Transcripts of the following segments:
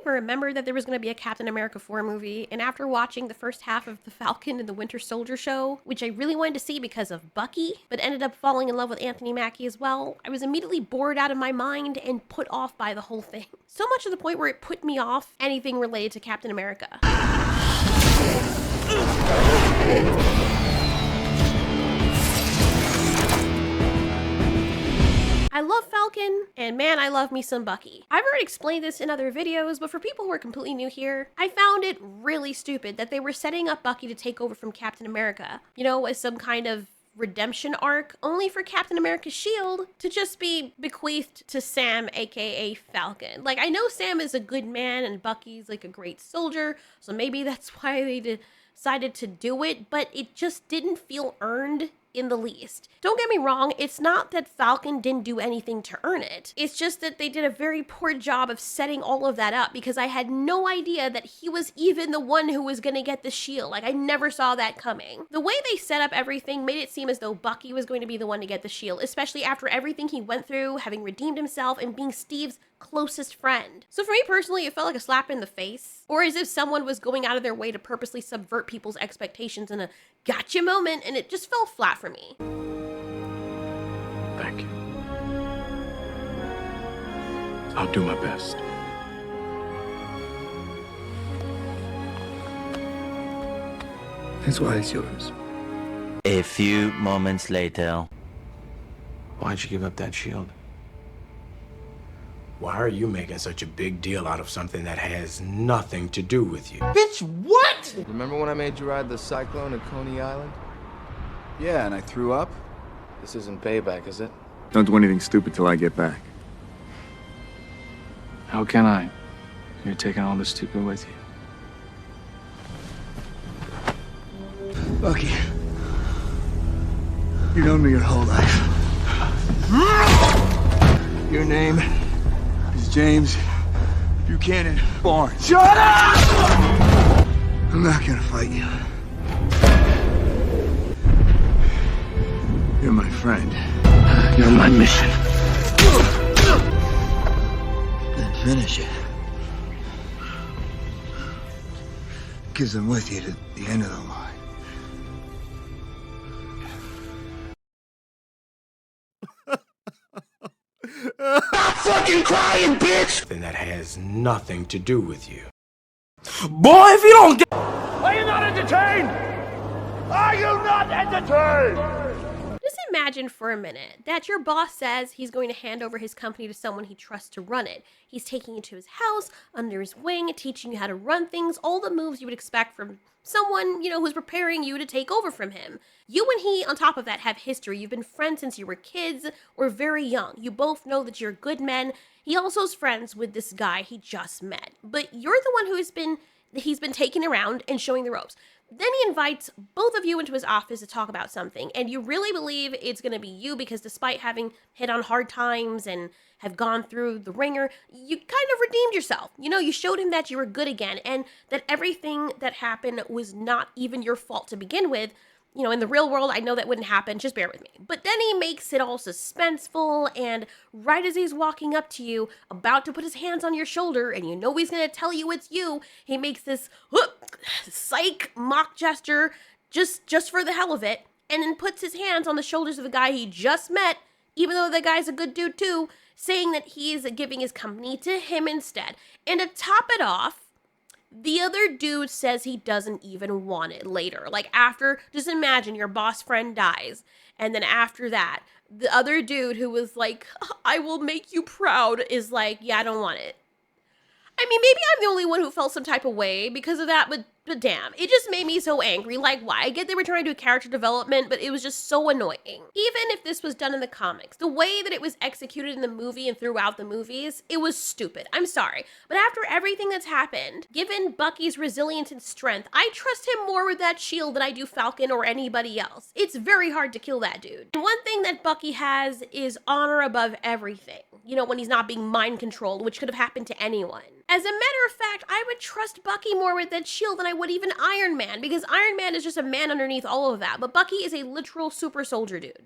I remembered that there was going to be a Captain America 4 movie, and after watching the first half of The Falcon and the Winter Soldier show, which I really wanted to see because of Bucky, but ended up falling in love with Anthony Mackie as well, I was immediately bored out of my mind and put off by the whole thing. So much to the point where it put me off anything related to Captain America. I love Falcon, and man, I love me some Bucky. I've already explained this in other videos, but for people who are completely new here, I found it really stupid that they were setting up Bucky to take over from Captain America, you know, as some kind of redemption arc, only for Captain America's shield to just be bequeathed to Sam, aka Falcon. Like, I know Sam is a good man and Bucky's like a great soldier, so maybe that's why they decided to do it, but it just didn't feel earned in the least. Don't get me wrong, it's not that Falcon didn't do anything to earn it. It's just that they did a very poor job of setting all of that up because I had no idea that he was even the one who was gonna get the shield. Like, I never saw that coming. The way they set up everything made it seem as though Bucky was going to be the one to get the shield, especially after everything he went through, having redeemed himself and being Steve's closest friend. So for me personally, it felt like a slap in the face, or as if someone was going out of their way to purposely subvert people's expectations in a gotcha moment, and it just fell flat for me. Thank you. I'll do my best. That's why it's yours. A few moments later. Why'd you give up that shield? Why are you making such a big deal out of something that has nothing to do with you? Bitch, what? Remember when I made you ride the Cyclone at Coney Island? Yeah, and I threw up. This isn't payback, is it? Don't do anything stupid till I get back. How can I? You're taking all this stupid with you. Bucky, you known me your whole life. Your name is James Buchanan Barnes. Shut up! I'm not gonna fight you. You're my friend. You're my mission. Then finish it. Because I'm with you to the end of the line. Stop fucking crying, bitch! Something that has nothing to do with you. Boy, if you don't get... Are you not entertained? Are you not entertained? Just imagine for a minute that your boss says he's going to hand over his company to someone he trusts to run it. He's taking you to his house, under his wing, teaching you how to run things, all the moves you would expect from someone, you know, who's preparing you to take over from him. You and he, on top of that, have history. You've been friends since you were kids or very young. You both know that you're good men. He also is friends with this guy he just met. But you're the one he's been taking around and showing the ropes. Then he invites both of you into his office to talk about something, and you really believe it's going to be you because despite having hit on hard times and have gone through the ringer, you kind of redeemed yourself. You know, you showed him that you were good again and that everything that happened was not even your fault to begin with. You know, in the real world, I know that wouldn't happen, just bear with me. But then he makes it all suspenseful, and right as he's walking up to you, about to put his hands on your shoulder, and you know he's gonna tell you it's you, he makes this psych mock gesture just for the hell of it, and then puts his hands on the shoulders of the guy he just met, even though the guy's a good dude too, saying that he's giving his company to him instead. And to top it off, the other dude says he doesn't even want it later. Like after, just imagine your boss friend dies. And then after that, the other dude who was like, I will make you proud is like, yeah, I don't want it. I mean, maybe I'm the only one who felt some type of way because of that, but damn, it just made me so angry. Like, why? I get they were trying to do character development, but it was just so annoying. Even if this was done in the comics, the way that it was executed in the movie and throughout the movies, it was stupid. I'm sorry. But after everything that's happened, given Bucky's resilience and strength, I trust him more with that shield than I do Falcon or anybody else. It's very hard to kill that dude. And one thing that Bucky has is honor above everything. You know, when he's not being mind controlled, which could have happened to anyone. As a matter of fact, I would trust Bucky more with that shield than I would even Iron Man, because Iron Man is just a man underneath all of that, but Bucky is a literal super soldier dude.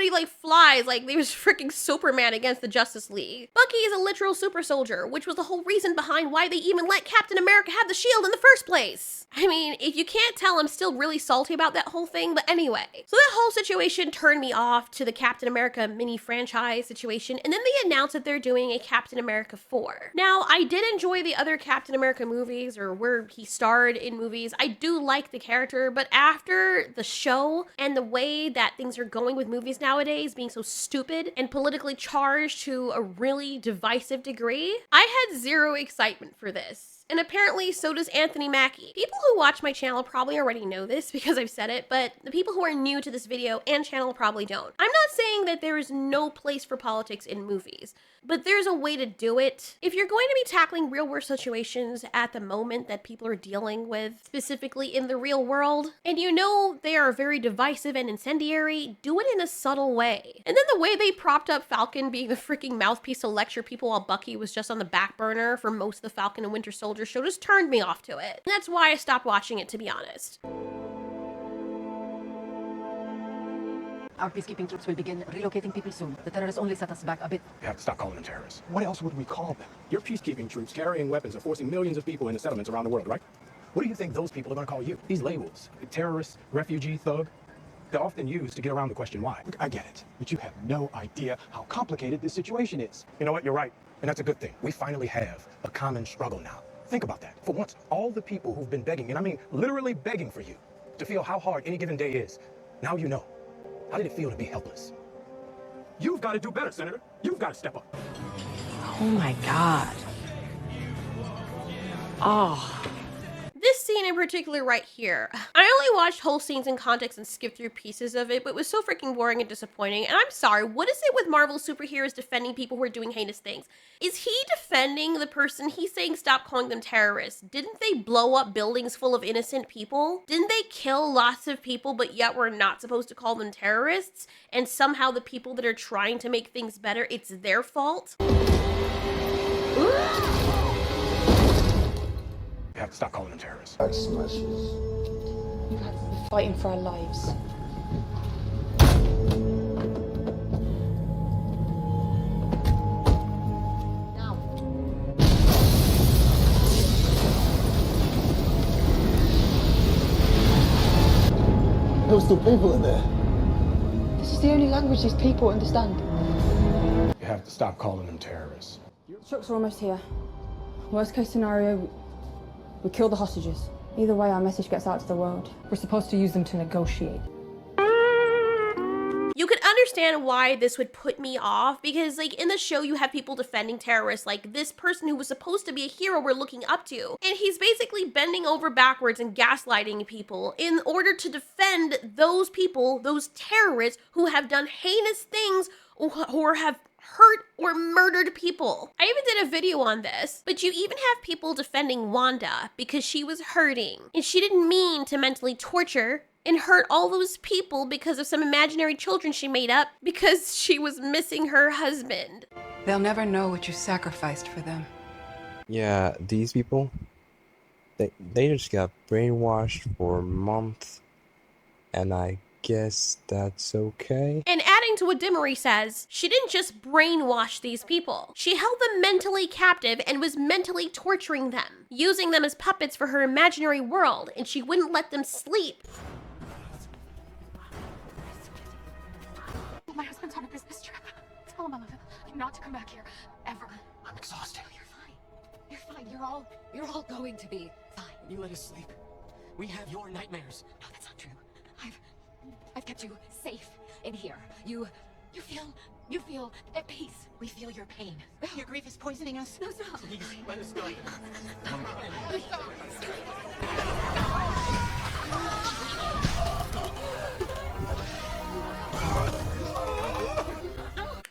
everybody like flies like they was freaking Superman against the Justice League. Bucky is a literal super soldier, which was the whole reason behind why they even let Captain America have the shield in the first place. I mean, if you can't tell, I'm still really salty about that whole thing, but anyway. So that whole situation turned me off to the Captain America mini franchise situation, and then they announced that they're doing a Captain America 4. Now, I did enjoy the other Captain America movies, or where he starred in movies. I do like the character, but after the show and the way that things are going with movies nowadays, being so stupid and politically charged to a really divisive degree, I had zero excitement for this. And apparently so does Anthony Mackie. People who watch my channel probably already know this because I've said it, but the people who are new to this video and channel probably don't. I'm not saying that there is no place for politics in movies, but there's a way to do it. If you're going to be tackling real world situations at the moment that people are dealing with, specifically in the real world, and you know they are very divisive and incendiary, do it in a subtle way. And then the way they propped up Falcon being the freaking mouthpiece to lecture people while Bucky was just on the back burner for most of the Falcon and Winter Soldier show just turned me off to it. And that's why I stopped watching it, to be honest. Our peacekeeping troops will begin relocating people soon. The terrorists only set us back a bit. You have to stop calling them terrorists. What else would we call them? Your peacekeeping troops carrying weapons are forcing millions of people into settlements around the world, right? What do you think those people are going to call you? These labels, terrorist, refugee, thug, they're often used to get around the question why. I get it, but you have no idea how complicated this situation is. You know what? You're right. And that's a good thing. We finally have a common struggle now. Think about that. For once, all the people who've been begging, and I mean literally begging for you, to feel how hard any given day is, now you know. How did it feel to be helpless? You've got to do better, Senator. You've got to step up. Oh my God. Oh. This scene in particular right here, I only watched whole scenes in context and skipped through pieces of it, but it was so freaking boring and disappointing. And I'm sorry, what is it with Marvel superheroes defending people who are doing heinous things? Is he defending the person? He's saying stop calling them terrorists. Didn't they blow up buildings full of innocent people? Didn't they kill lots of people, but yet we're not supposed to call them terrorists? And somehow the people that are trying to make things better, it's their fault? You have to stop calling them terrorists. We've had to be fighting for our lives. Now. There were still people in there. This is the only language these people understand. You have to stop calling them terrorists. Trucks are almost here. Worst case scenario, we kill the hostages. Either way, our message gets out to the world. We're supposed to use them to negotiate. You could understand why this would put me off because, like, in the show, you have people defending terrorists, like this person who was supposed to be a hero we're looking up to. And he's basically bending over backwards and gaslighting people in order to defend those people, those terrorists who have done heinous things or have hurt or murdered people. I even did a video on this, but you even have people defending Wanda because she was hurting and she didn't mean to mentally torture and hurt all those people because of some imaginary children she made up because she was missing her husband. They'll never know what you sacrificed for them. Yeah, these people, they just got brainwashed for months, and I guess that's okay. And adding to what Dimery says, she didn't just brainwash these people. She held them mentally captive and was mentally torturing them, using them as puppets for her imaginary world, and she wouldn't let them sleep. My husband's on a business trip. Tell him I love him. Not to come back here, ever. I'm exhausted. You're fine. You're fine. You're all going to be fine. You let us sleep. We have your nightmares. No, that's not true. I've kept you safe in here. You feel at peace. We feel your pain. Your grief is poisoning us. No, stop. Please, let us go.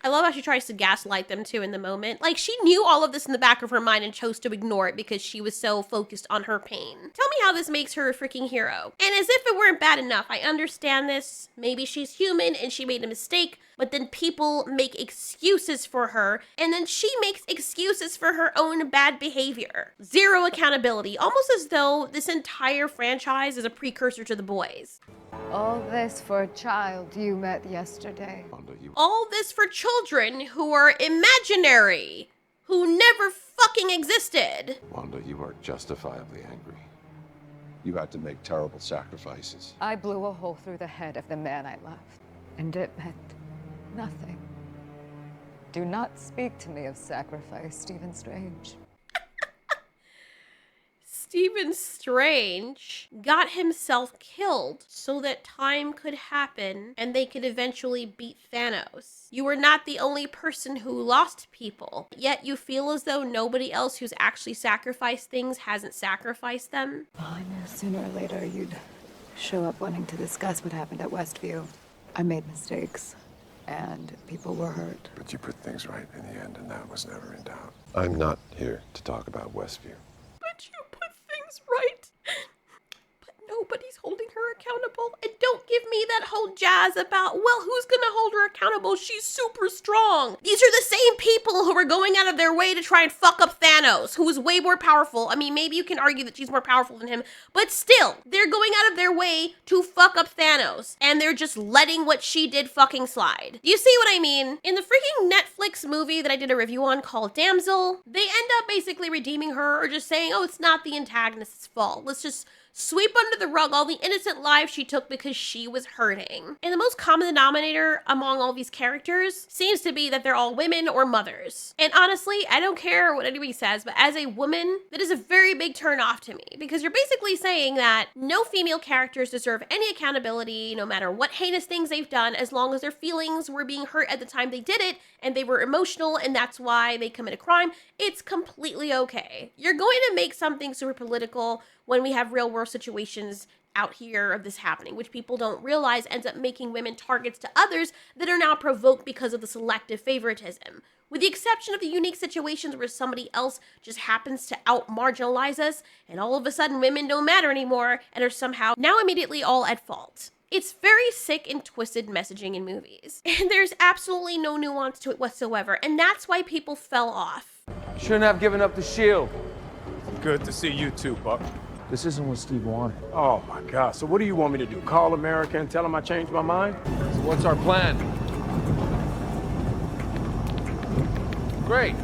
I love how she tries to gaslight them too in the moment. Like, she knew all of this in the back of her mind and chose to ignore it because she was so focused on her pain. Tell me how this makes her a freaking hero. And as if it weren't bad enough, I understand this. Maybe she's human and she made a mistake, but then people make excuses for her, and then she makes excuses for her own bad behavior. Zero accountability, almost as though this entire franchise is a precursor to The Boys. All this for a child you met yesterday. All this for children who are imaginary, who never fucking existed. Wanda, you are justifiably angry. You had to make terrible sacrifices. I blew a hole through the head of the man I loved, and it meant nothing. Do not speak to me of sacrifice, Stephen Strange. Stephen Strange got himself killed so that time could happen and they could eventually beat Thanos. You were not the only person who lost people, yet you feel as though nobody else who's actually sacrificed things hasn't sacrificed them. I knew sooner or later you'd show up wanting to discuss what happened at Westview. I made mistakes, and people were hurt. But you put things right in the end, and that was never in doubt. I'm not here to talk about Westview. But you put things right. But nobody's holding her accountable. And don't give me that whole jazz about, well, who's gonna hold her accountable? She's super strong. These are the same people who are going out of their way to try and fuck up Thanos, who is way more powerful. I mean, maybe you can argue that she's more powerful than him, but still, they're going out of their way to fuck up Thanos, and they're just letting what she did fucking slide. You see what I mean? In the freaking Netflix movie that I did a review on called Damsel, they end up basically redeeming her or just saying, oh, it's not the antagonist's fault. Let's just sweep under the rug all the innocent lives she took because she was hurting. And the most common denominator among all these characters seems to be that they're all women or mothers. And honestly, I don't care what anybody says, but as a woman, that is a very big turn off to me, because you're basically saying that no female characters deserve any accountability, no matter what heinous things they've done, as long as their feelings were being hurt at the time they did it, and they were emotional, and that's why they commit a crime. It's completely okay. You're going to make something super political when we have real world situations out here of this happening, which people don't realize ends up making women targets to others that are now provoked because of the selective favoritism. With the exception of the unique situations where somebody else just happens to out-marginalize us, and all of a sudden women don't matter anymore and are somehow now immediately all at fault. It's very sick and twisted messaging in movies, and there's absolutely no nuance to it whatsoever, and that's why people fell off. Shouldn't have given up the shield. Good to see you too, Buck. This isn't what Steve wanted. Oh my God, so what do you want me to do? Call America and tell them I changed my mind? So what's our plan? Great.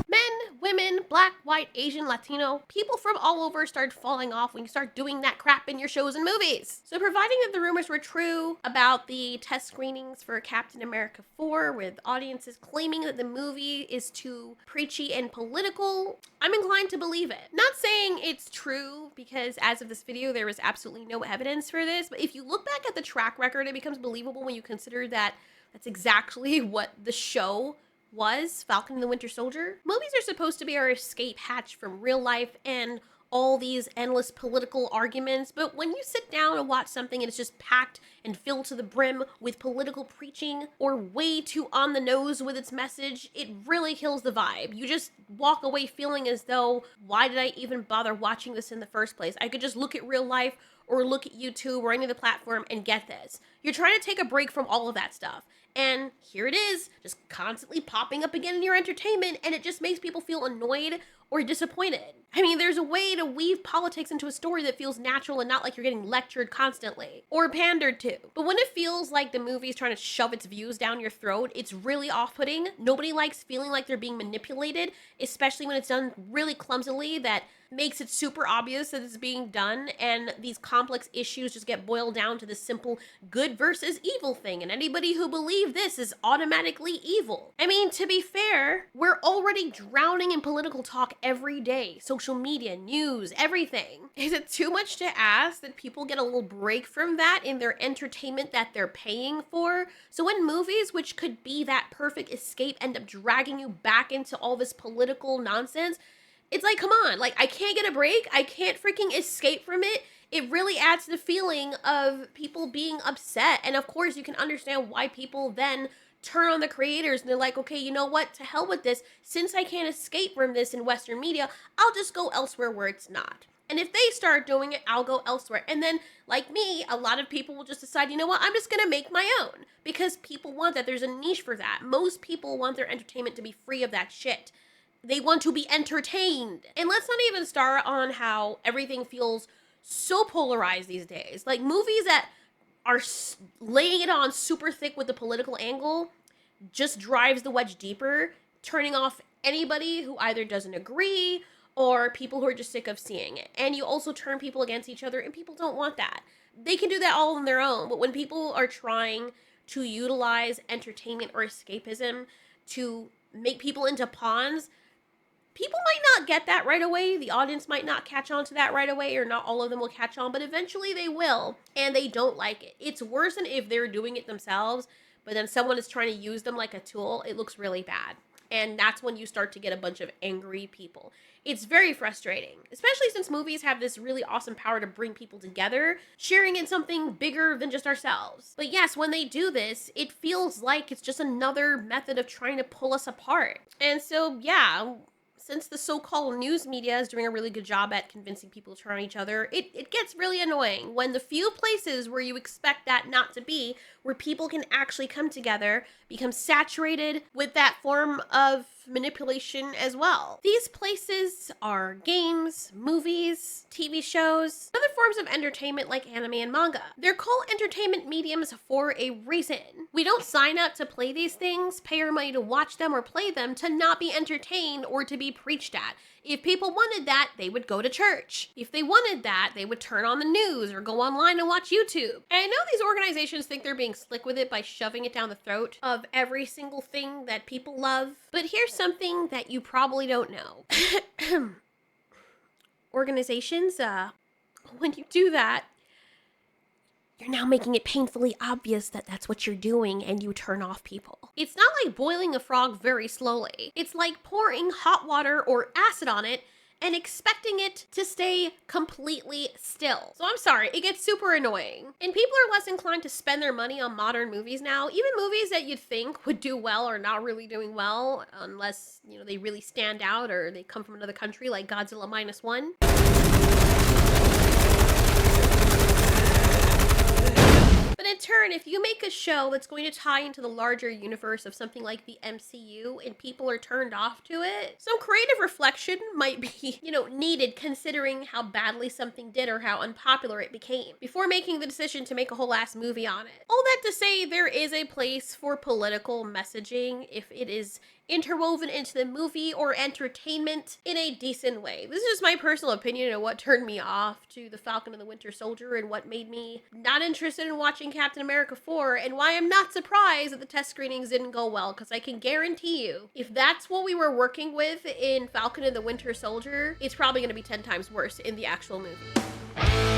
Men, women, black, white, Asian, Latino, people from all over started falling off when you start doing that crap in your shows and movies. So providing that the rumors were true about the test screenings for Captain America 4, with audiences claiming that the movie is too preachy and political, I'm inclined to believe it. Not saying it's true, because as of this video, there is absolutely no evidence for this, but if you look back at the track record, it becomes believable when you consider that that's exactly what the show was, Falcon and the Winter Soldier. Movies are supposed to be our escape hatch from real life and all these endless political arguments, but when you sit down and watch something and it's just packed and filled to the brim with political preaching or way too on the nose with its message, it really kills the vibe. You just walk away feeling as though, why did I even bother watching this in the first place? I could just look at real life or look at YouTube or any other platform and get this. You're trying to take a break from all of that stuff. And here it is, just constantly popping up again in your entertainment, and it just makes people feel annoyed or disappointed. I mean, there's a way to weave politics into a story that feels natural and not like you're getting lectured constantly or pandered to. But when it feels like the movie's trying to shove its views down your throat, it's really off-putting. Nobody likes feeling like they're being manipulated, especially when it's done really clumsily that makes it super obvious that it's being done, and these complex issues just get boiled down to the simple good versus evil thing, and anybody who believes this is automatically evil. I mean, to be fair, we're already drowning in political talk every day. Social media, news, everything. Is it too much to ask that people get a little break from that in their entertainment that they're paying for? So when movies, which could be that perfect escape, end up dragging you back into all this political nonsense, it's like, come on, like, I can't get a break. I can't freaking escape from it. It really adds to the feeling of people being upset. And of course, you can understand why people then turn on the creators and they're like, okay, you know what? To hell with this. Since I can't escape from this in Western media, I'll just go elsewhere where it's not. And if they start doing it, I'll go elsewhere. And then, like me, a lot of people will just decide, you know what, I'm just gonna make my own. Because people want that. There's a niche for that. Most people want their entertainment to be free of that shit. They want to be entertained. And let's not even start on how everything feels so polarized these days. Like, movies that are laying it on super thick with the political angle just drives the wedge deeper, turning off anybody who either doesn't agree or people who are just sick of seeing it. And you also turn people against each other, and people don't want that. They can do that all on their own, but when people are trying to utilize entertainment or escapism to make people into pawns, people might not get that right away. The audience might not catch on to that right away, or not all of them will catch on, but eventually they will, and they don't like it. It's worse than if they're doing it themselves, but then someone is trying to use them like a tool. It looks really bad. And that's when you start to get a bunch of angry people. It's very frustrating, especially since movies have this really awesome power to bring people together, sharing in something bigger than just ourselves. But yes, when they do this, it feels like it's just another method of trying to pull us apart. And so, yeah, since the so-called news media is doing a really good job at convincing people to turn on each other, it gets really annoying when the few places where you expect that not to be, where people can actually come together, become saturated with that form of manipulation as well. These places are games, movies, TV shows, other forms of entertainment like anime and manga. They're called entertainment mediums for a reason. We don't sign up to play these things, pay our money to watch them or play them to not be entertained or to be preached at. If people wanted that, they would go to church. If they wanted that, they would turn on the news or go online and watch YouTube. And I know these organizations think they're being slick with it by shoving it down the throat of every single thing that people love. But here's something that you probably don't know. Organizations, when you do that, you're now making it painfully obvious that that's what you're doing, and you turn off people. It's not like boiling a frog very slowly. It's like pouring hot water or acid on it and expecting it to stay completely still. So I'm sorry, it gets super annoying. And people are less inclined to spend their money on modern movies now. Even movies that you'd think would do well are not really doing well, unless, you know, they really stand out or they come from another country, like Godzilla Minus One. But in turn, if you make a show that's going to tie into the larger universe of something like the MCU and people are turned off to it, some creative reflection might be, you know, needed considering how badly something did or how unpopular it became before making the decision to make a whole ass movie on it. All that to say, there is a place for political messaging if it is interwoven into the movie or entertainment in a decent way. This is just my personal opinion of what turned me off to The Falcon and the Winter Soldier and what made me not interested in watching Captain America 4, and why I'm not surprised that the test screenings didn't go well, because I can guarantee you, if that's what we were working with in Falcon and the Winter Soldier, it's probably going to be 10 times worse in the actual movie.